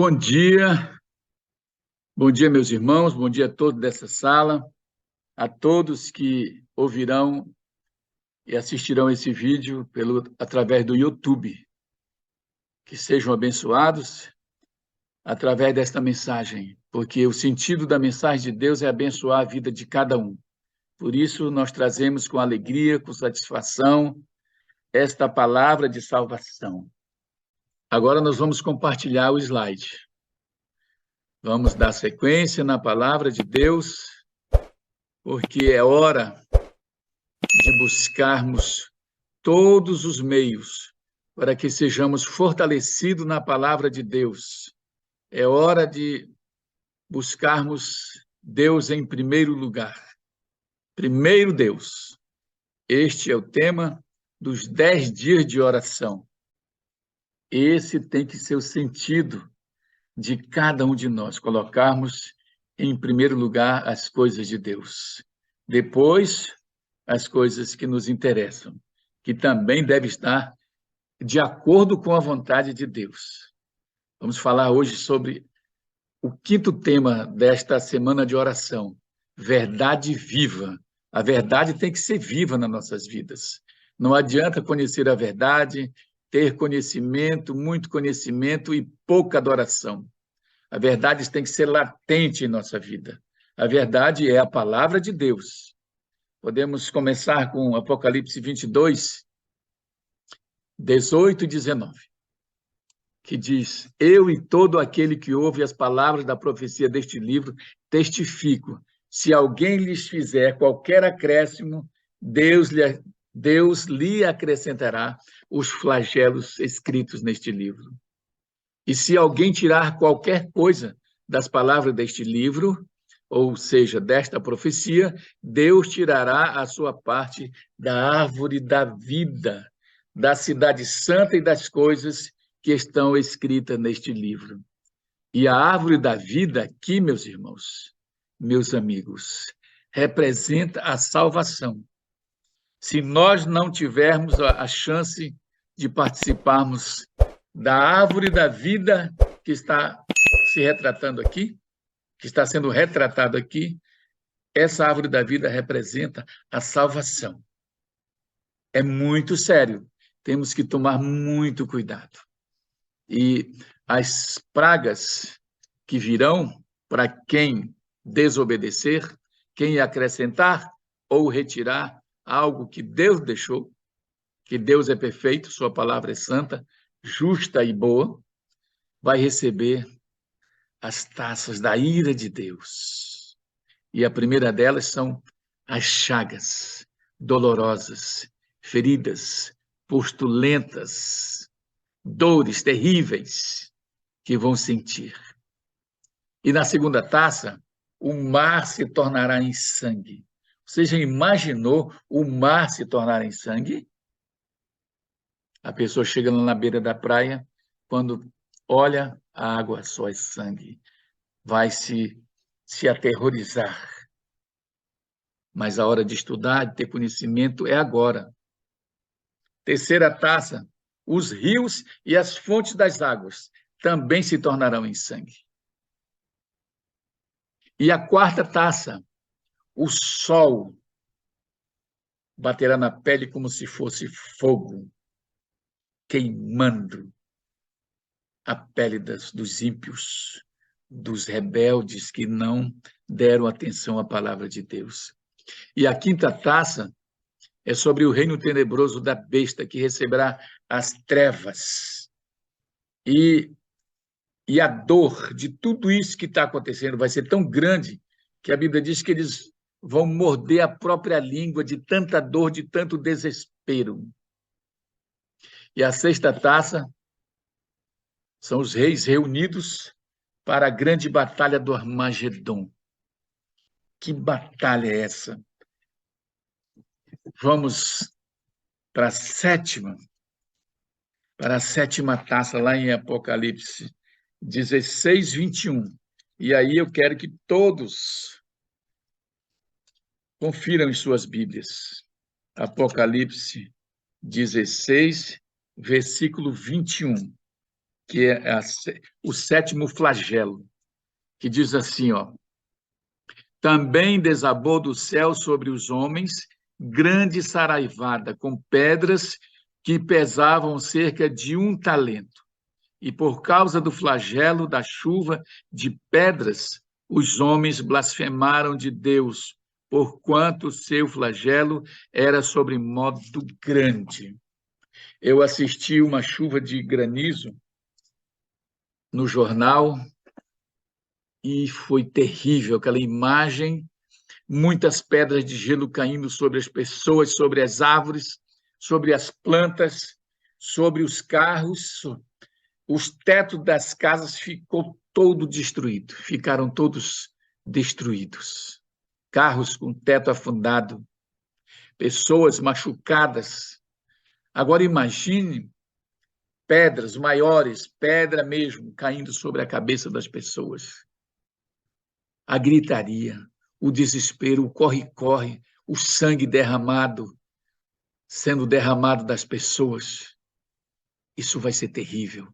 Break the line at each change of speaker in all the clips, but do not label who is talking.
Bom dia, meus irmãos, bom dia a todos dessa sala, a todos que ouvirão e assistirão esse vídeo através do YouTube. Que sejam abençoados através desta mensagem, porque o sentido da mensagem de Deus é abençoar a vida de cada um. Por isso, nós trazemos com alegria, com satisfação, esta palavra de salvação. Agora nós vamos compartilhar o slide. Vamos dar sequência na palavra de Deus, porque é hora de buscarmos todos os meios para que sejamos fortalecidos na palavra de Deus. É hora de buscarmos Deus em primeiro lugar. Primeiro Deus. Este é o tema dos 10 dias de oração. Esse tem que ser o sentido de cada um de nós, colocarmos em primeiro lugar as coisas de Deus. Depois, as coisas que nos interessam, que também devem estar de acordo com a vontade de Deus. Vamos falar hoje sobre o quinto tema desta semana de oração, verdade viva. A verdade tem que ser viva nas nossas vidas. Não adianta conhecer a verdade, ter conhecimento, muito conhecimento e pouca adoração. A verdade tem que ser latente em nossa vida. A verdade é a palavra de Deus. Podemos começar com Apocalipse 22, 18 e 19, que diz: Eu e todo aquele que ouve as palavras da profecia deste livro testifico, se alguém lhes fizer qualquer acréscimo, Deus lhe acrescentará os flagelos escritos neste livro. E se alguém tirar qualquer coisa das palavras deste livro, ou seja, desta profecia, Deus tirará a sua parte da árvore da vida, da cidade santa e das coisas que estão escritas neste livro. E a árvore da vida aqui, meus irmãos, meus amigos, representa a salvação. Se nós não tivermos a chance de participarmos da árvore da vida que está se retratando aqui, que está sendo retratado aqui, essa árvore da vida representa a salvação. É muito sério, temos que tomar muito cuidado. E as pragas que virão para quem desobedecer, quem acrescentar ou retirar algo que Deus deixou, que Deus é perfeito, sua palavra é santa, justa e boa, vai receber as taças da ira de Deus. E a primeira delas são as chagas dolorosas, feridas, pustulentas, dores terríveis que vão sentir. E na segunda taça, o mar se tornará em sangue. Você já imaginou o mar se tornar em sangue? A pessoa chega lá na beira da praia, quando olha, a água só é sangue. Vai se aterrorizar. Mas a hora de estudar, de ter conhecimento, é agora. Terceira taça, os rios e as fontes das águas também se tornarão em sangue. E a quarta taça, o sol baterá na pele como se fosse fogo, queimando a pele dos ímpios, dos rebeldes que não deram atenção à palavra de Deus. E a quinta taça é sobre o reino tenebroso da besta, que receberá as trevas. E a dor de tudo isso que está acontecendo vai ser tão grande que a Bíblia diz que eles vão morder a própria língua de tanta dor, de tanto desespero. E a sexta taça são os reis reunidos para a grande batalha do Armagedon. Que batalha é essa? Vamos para a sétima taça, lá em Apocalipse 16, 21. E aí eu quero que todos confiram em suas Bíblias. Apocalipse 16, versículo 21. que é o sétimo flagelo, que diz assim, ó: também desabou do céu sobre os homens grande saraivada, com pedras que pesavam cerca de 1 talento. E por causa do flagelo da chuva de pedras, os homens blasfemaram de Deus, porquanto o seu flagelo era sobremodo grande. Eu assisti uma chuva de granizo no jornal e foi terrível aquela imagem, muitas pedras de gelo caindo sobre as pessoas, sobre as árvores, sobre as plantas, sobre os carros. Os tetos das casas ficou todo destruído, ficaram todos destruídos. Carros com teto afundado, pessoas machucadas. Agora imagine pedras maiores, pedra mesmo, caindo sobre a cabeça das pessoas. A gritaria, o desespero, o corre-corre, o sangue derramado, sendo derramado das pessoas. Isso vai ser terrível.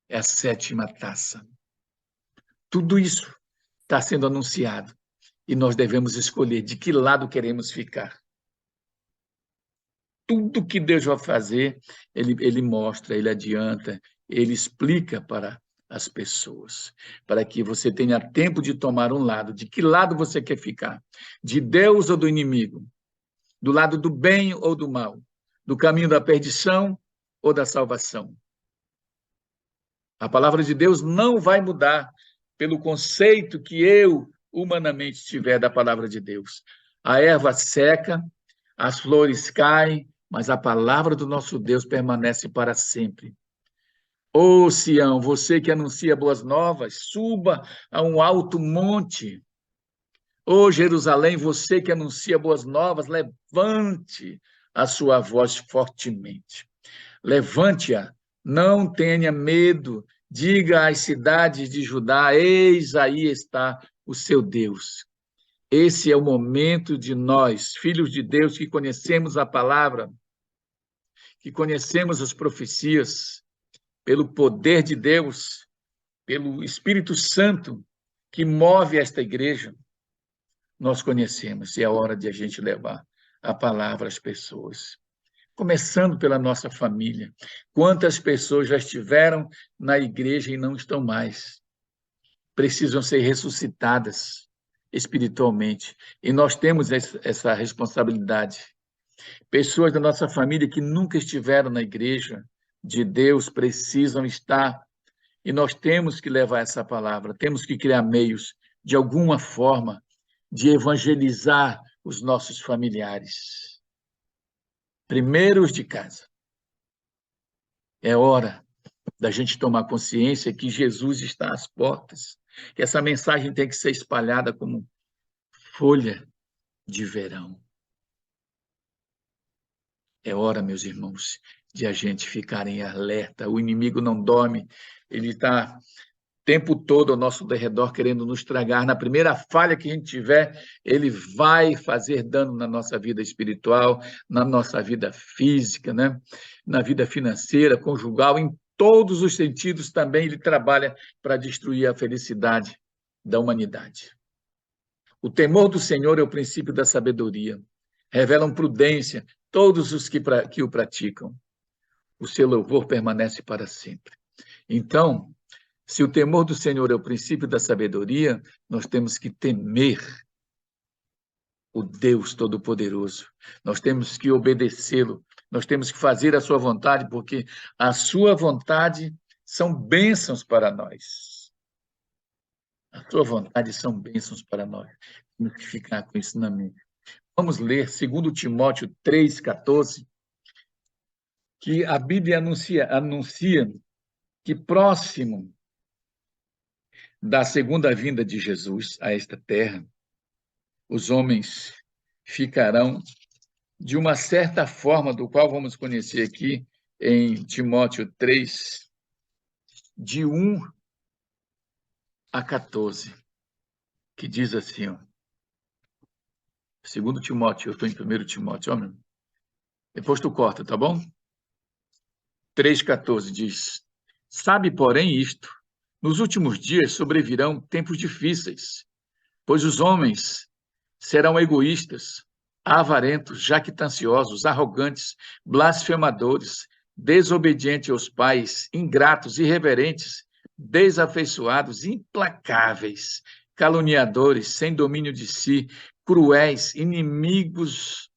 É a 7ª taça. Tudo isso está sendo anunciado e nós devemos escolher de que lado queremos ficar. Tudo que Deus vai fazer, ele mostra, ele adianta, ele explica para as pessoas, para que você tenha tempo de tomar um lado. De que lado você quer ficar? De Deus ou do inimigo? Do lado do bem ou do mal? Do caminho da perdição ou da salvação? A palavra de Deus não vai mudar pelo conceito que eu humanamente tiver da palavra de Deus. A erva seca, as flores caem, mas a palavra do nosso Deus permanece para sempre. Ô Sião, você que anuncia boas novas, suba a um alto monte. Ô Jerusalém, você que anuncia boas novas, levante a sua voz fortemente. Levante-a, não tenha medo, diga às cidades de Judá: eis aí está o seu Deus. Esse é o momento de nós, filhos de Deus, que conhecemos a palavra, que conhecemos as profecias, pelo poder de Deus, pelo Espírito Santo que move esta igreja, nós conhecemos, e é hora de a gente levar a palavra às pessoas. Começando pela nossa família. Quantas pessoas já estiveram na igreja e não estão mais? Precisam ser ressuscitadas espiritualmente. E nós temos essa responsabilidade. Pessoas da nossa família que nunca estiveram na igreja de Deus precisam estar. E nós temos que levar essa palavra, temos que criar meios, de alguma forma, de evangelizar os nossos familiares. Primeiro os de casa. É hora da gente tomar consciência que Jesus está às portas, que essa mensagem tem que ser espalhada como folha de verão. É hora, meus irmãos, de a gente ficar em alerta. O inimigo não dorme, ele está o tempo todo ao nosso derredor querendo nos tragar. Na primeira falha que a gente tiver, ele vai fazer dano na nossa vida espiritual, na nossa vida física, né? Na vida financeira, conjugal, em todos os sentidos também ele trabalha para destruir a felicidade da humanidade. O temor do Senhor é o princípio da sabedoria. Revelam prudência todos os que o praticam. O seu louvor permanece para sempre. Então, se o temor do Senhor é o princípio da sabedoria, nós temos que temer o Deus Todo-Poderoso. Nós temos que obedecê-lo. Nós temos que fazer a sua vontade, porque a sua vontade são bênçãos para nós. A sua vontade são bênçãos para nós. Temos que ficar com isso na mente. Vamos ler 2 Timóteo 3,14, que a Bíblia anuncia que próximo da segunda vinda de Jesus a esta terra, os homens ficarão de uma certa forma, do qual vamos conhecer aqui em Timóteo 3, de 1 a 14, que diz assim, ó, 2 Timóteo, eu estou em 1 Timóteo, ó, depois tu corta, tá bom? 3,14 diz: Sabe, porém, isto: nos últimos dias sobrevirão tempos difíceis, pois os homens serão egoístas, avarentos, jactanciosos, arrogantes, blasfemadores, desobedientes aos pais, ingratos, irreverentes, desafeiçoados, implacáveis, caluniadores, sem domínio de si, cruéis, inimigos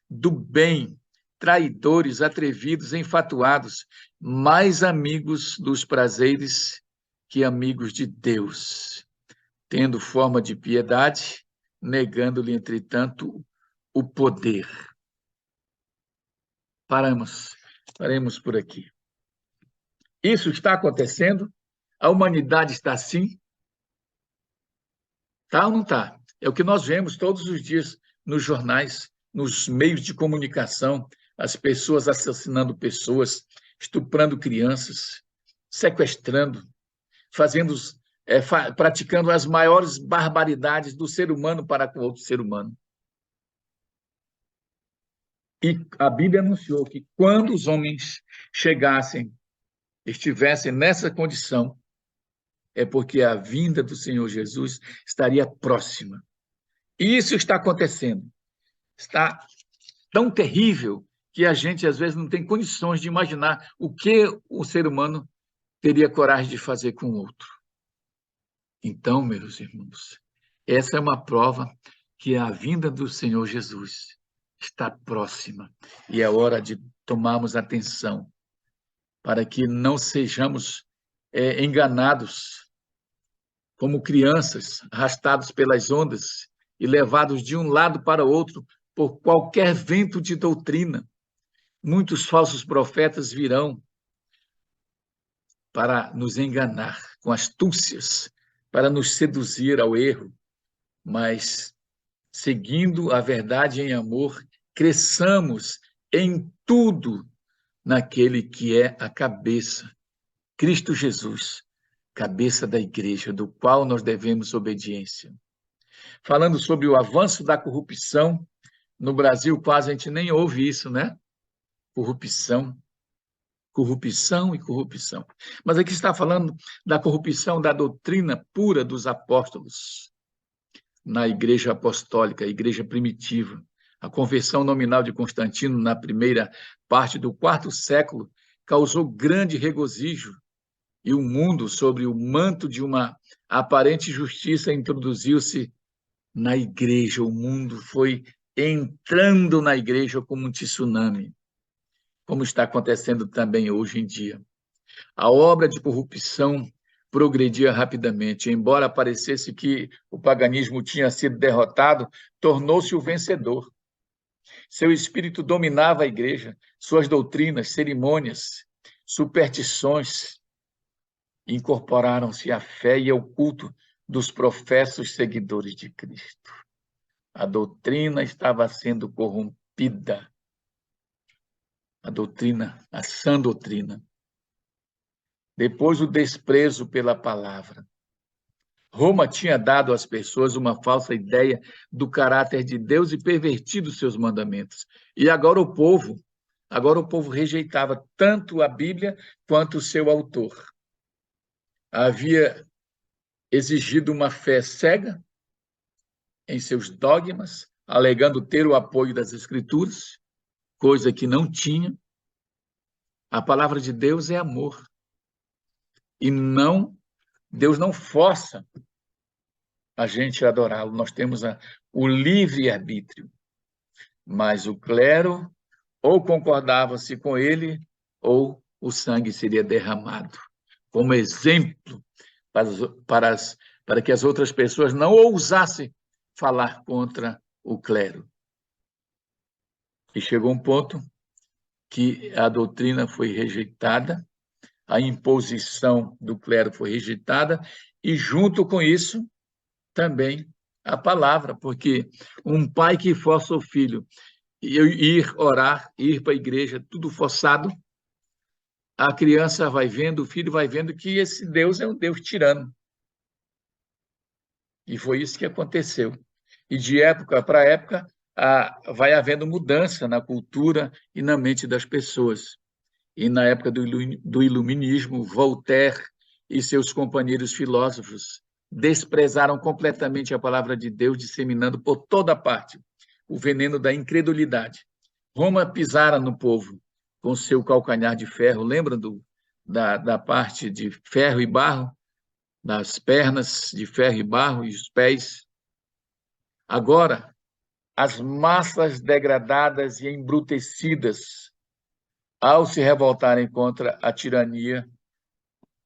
do bem, traidores, atrevidos, enfatuados, mais amigos dos prazeres que amigos de Deus, tendo forma de piedade, negando-lhe, entretanto, o poder. Paremos por aqui. Isso está acontecendo? A humanidade está assim? Está ou não está? É o que nós vemos todos os dias nos jornais, nos meios de comunicação, as pessoas assassinando pessoas, estuprando crianças, sequestrando, praticando as maiores barbaridades do ser humano para com outro ser humano. E a Bíblia anunciou que quando os homens estivessem nessa condição, é porque a vinda do Senhor Jesus estaria próxima. E isso está acontecendo. Está tão terrível que a gente, às vezes, não tem condições de imaginar o que o ser humano teria coragem de fazer com o outro. Então, meus irmãos, essa é uma prova que a vinda do Senhor Jesus está próxima e é hora de tomarmos atenção para que não sejamos enganados como crianças, arrastados pelas ondas e levados de um lado para o outro por qualquer vento de doutrina. Muitos falsos profetas virão para nos enganar com astúcias, para nos seduzir ao erro, mas seguindo a verdade em amor, cresçamos em tudo naquele que é a cabeça, Cristo Jesus, cabeça da igreja, do qual nós devemos obediência. Falando sobre o avanço da corrupção, no Brasil quase a gente nem ouve isso, né? Corrupção, corrupção e corrupção. Mas aqui está falando da corrupção da doutrina pura dos apóstolos, na igreja apostólica, a igreja primitiva. A conversão nominal de Constantino, na primeira parte do quarto século, causou grande regozijo, e o mundo, sobre o manto de uma aparente justiça, introduziu-se na igreja. O mundo foi entrando na igreja como um tsunami, como está acontecendo também hoje em dia. A obra de corrupção progredia rapidamente. Embora parecesse que o paganismo tinha sido derrotado, tornou-se o vencedor. Seu espírito dominava a igreja, suas doutrinas, cerimônias, superstições incorporaram-se à fé e ao culto dos professos seguidores de Cristo. A doutrina estava sendo corrompida. A sã doutrina. Depois, o desprezo pela palavra. Roma tinha dado às pessoas uma falsa ideia do caráter de Deus e pervertido seus mandamentos. E agora o povo rejeitava tanto a Bíblia quanto o seu autor. Havia exigido uma fé cega em seus dogmas, alegando ter o apoio das Escrituras, coisa que não tinha. A palavra de Deus é amor. E Deus não força a gente a adorá-lo. Nós temos o livre-arbítrio. Mas o clero ou concordava-se com ele, ou o sangue seria derramado. Como exemplo para que as outras pessoas não ousassem falar contra o clero. E chegou um ponto que a doutrina foi rejeitada, a imposição do clero foi rejeitada, e junto com isso, também a palavra, porque um pai que força o filho ir orar, ir para a igreja, tudo forçado, a criança vai vendo, o filho vai vendo que esse Deus é um Deus tirano. E foi isso que aconteceu. E de época para época, vai havendo mudança na cultura e na mente das pessoas. E na época do Iluminismo, Voltaire e seus companheiros filósofos desprezaram completamente a palavra de Deus, disseminando por toda parte o veneno da incredulidade. Roma pisara no povo com seu calcanhar de ferro. Lembra da parte de ferro e barro? Das pernas de ferro e barro e os pés? Agora, as massas degradadas e embrutecidas, ao se revoltarem contra a tirania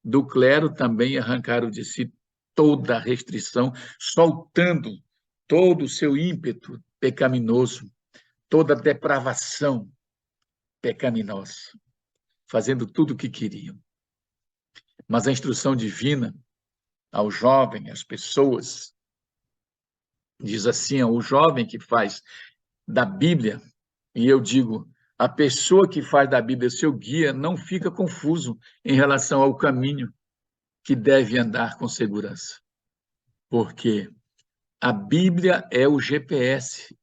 do clero, também arrancaram de si toda a restrição, soltando todo o seu ímpeto pecaminoso, toda a depravação pecaminosa, fazendo tudo o que queriam. Mas a instrução divina ao jovem, às pessoas, diz assim, o jovem que faz da Bíblia, e eu digo, a pessoa que faz da Bíblia seu guia não fica confuso em relação ao caminho que deve andar com segurança. Porque a Bíblia é o GPS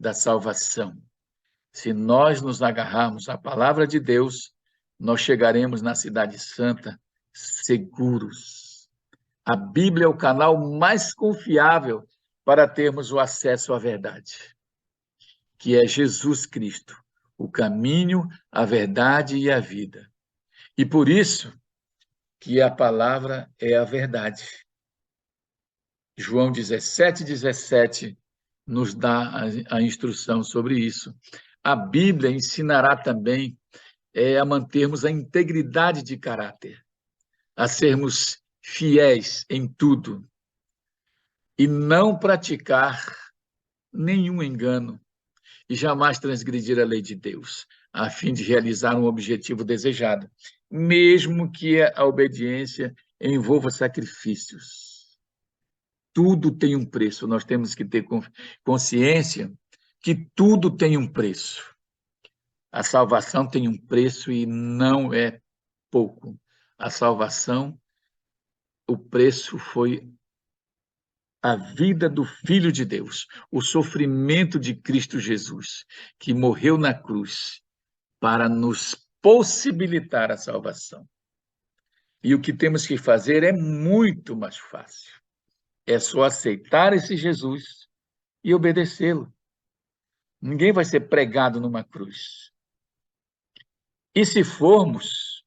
da salvação. Se nós nos agarrarmos à palavra de Deus, nós chegaremos na Cidade Santa seguros. A Bíblia é o canal mais confiável para termos o acesso à verdade, que é Jesus Cristo, o caminho, a verdade e a vida. E por isso que a palavra é a verdade. João 17:17 nos dá a instrução sobre isso. A Bíblia ensinará também a mantermos a integridade de caráter, a sermos fiéis em tudo e não praticar nenhum engano e jamais transgredir a lei de Deus, a fim de realizar um objetivo desejado, mesmo que a obediência envolva sacrifícios. Tudo tem um preço, nós temos que ter consciência que tudo tem um preço. A salvação tem um preço e não é pouco. A salvação, o preço foi a vida do Filho de Deus, o sofrimento de Cristo Jesus, que morreu na cruz para nos possibilitar a salvação. E o que temos que fazer é muito mais fácil. É só aceitar esse Jesus e obedecê-lo. Ninguém vai ser pregado numa cruz. E se formos,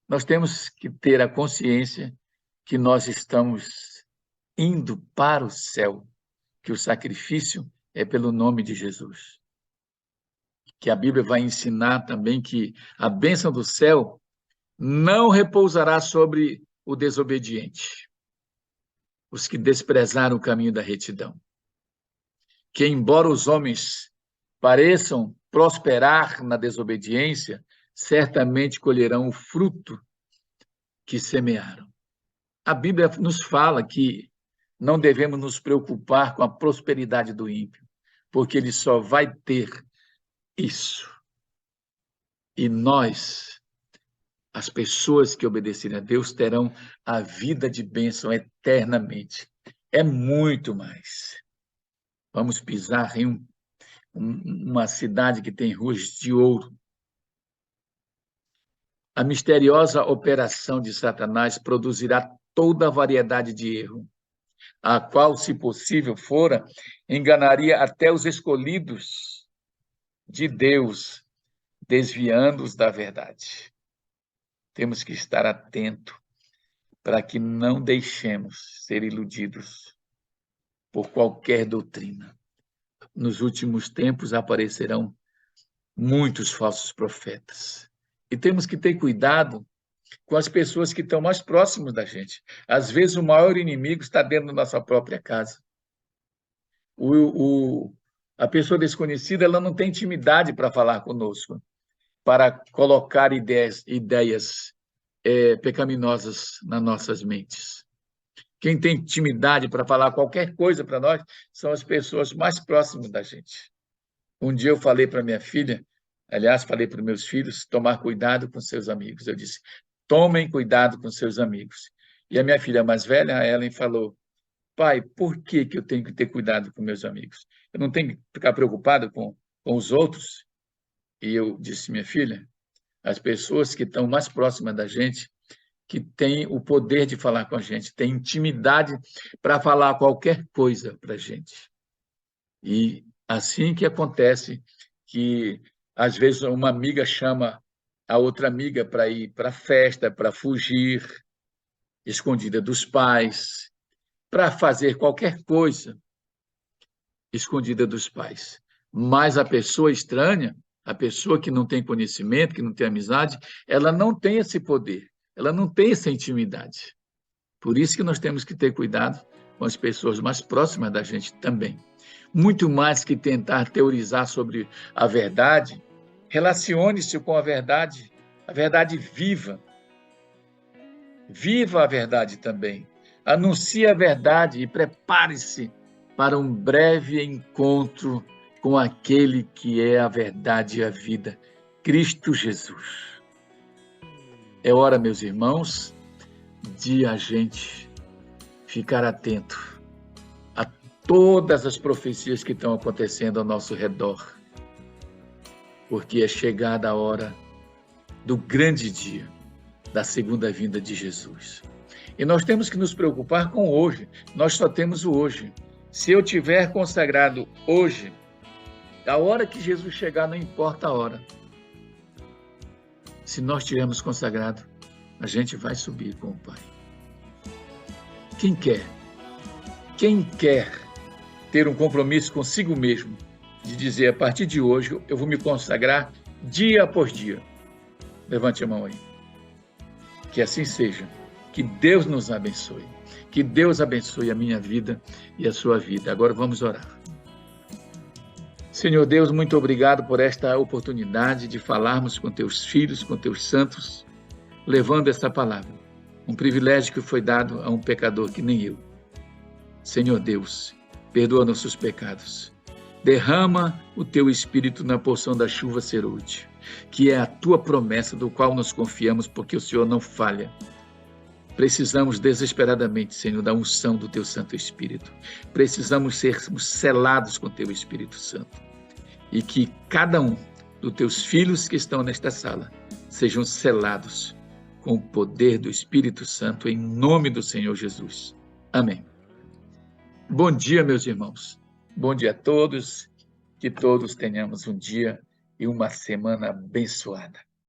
nós temos que ter a consciência que nós estamos indo para o céu, que o sacrifício é pelo nome de Jesus. Que a Bíblia vai ensinar também que a bênção do céu não repousará sobre o desobediente, os que desprezaram o caminho da retidão. Que, embora os homens pareçam prosperar na desobediência, certamente colherão o fruto que semearam. A Bíblia nos fala que não devemos nos preocupar com a prosperidade do ímpio, porque ele só vai ter isso. E nós, as pessoas que obedecerem a Deus, terão a vida de bênção eternamente. É muito mais. Vamos pisar em uma cidade que tem ruas de ouro. A misteriosa operação de Satanás produzirá toda a variedade de erro, a qual, se possível fora, enganaria até os escolhidos de Deus, desviando-os da verdade. Temos que estar atentos para que não deixemos ser iludidos por qualquer doutrina. Nos últimos tempos aparecerão muitos falsos profetas. E temos que ter cuidado com as pessoas que estão mais próximas da gente. Às vezes, o maior inimigo está dentro da nossa própria casa. A pessoa desconhecida, ela não tem intimidade para falar conosco, para colocar ideias pecaminosas nas nossas mentes. Quem tem intimidade para falar qualquer coisa para nós são as pessoas mais próximas da gente. Um dia eu falei para minha filha, aliás, falei para meus filhos, tomar cuidado com seus amigos. Eu disse, tomem cuidado com seus amigos. E a minha filha mais velha, a Ellen, falou, pai, por que eu tenho que ter cuidado com meus amigos? Eu não tenho que ficar preocupado com os outros? E eu disse, minha filha, as pessoas que estão mais próximas da gente, que têm o poder de falar com a gente, têm intimidade para falar qualquer coisa para a gente. E assim que acontece que, às vezes, uma amiga chama a outra amiga para ir para a festa, para fugir, escondida dos pais, para fazer qualquer coisa, escondida dos pais. Mas a pessoa estranha, a pessoa que não tem conhecimento, que não tem amizade, ela não tem esse poder, ela não tem essa intimidade. Por isso que nós temos que ter cuidado com as pessoas mais próximas da gente também. Muito mais que tentar teorizar sobre a verdade, relacione-se com a verdade viva. Viva a verdade também. Anuncie a verdade e prepare-se para um breve encontro com aquele que é a verdade e a vida, Cristo Jesus. É hora, meus irmãos, de a gente ficar atento a todas as profecias que estão acontecendo ao nosso redor, porque é chegada a hora do grande dia da segunda vinda de Jesus. E nós temos que nos preocupar com hoje. Nós só temos o hoje. Se eu tiver consagrado hoje, a hora que Jesus chegar, não importa a hora. Se nós tivermos consagrado, a gente vai subir com o Pai. Quem quer ter um compromisso consigo mesmo, de dizer, a partir de hoje, eu vou me consagrar dia após dia? Levante a mão aí. Que assim seja. Que Deus nos abençoe. Que Deus abençoe a minha vida e a sua vida. Agora vamos orar. Senhor Deus, muito obrigado por esta oportunidade de falarmos com teus filhos, com teus santos, levando esta palavra. Um privilégio que foi dado a um pecador que nem eu. Senhor Deus, perdoa nossos pecados. Derrama o teu Espírito na porção da chuva serôdia, que é a tua promessa, do qual nós confiamos, porque o Senhor não falha. Precisamos desesperadamente, Senhor, da unção do teu Santo Espírito. Precisamos sermos selados com o teu Espírito Santo. E que cada um dos teus filhos que estão nesta sala sejam selados com o poder do Espírito Santo, em nome do Senhor Jesus. Amém. Bom dia, meus irmãos. Bom dia a todos. Que todos tenhamos um dia e uma semana abençoada.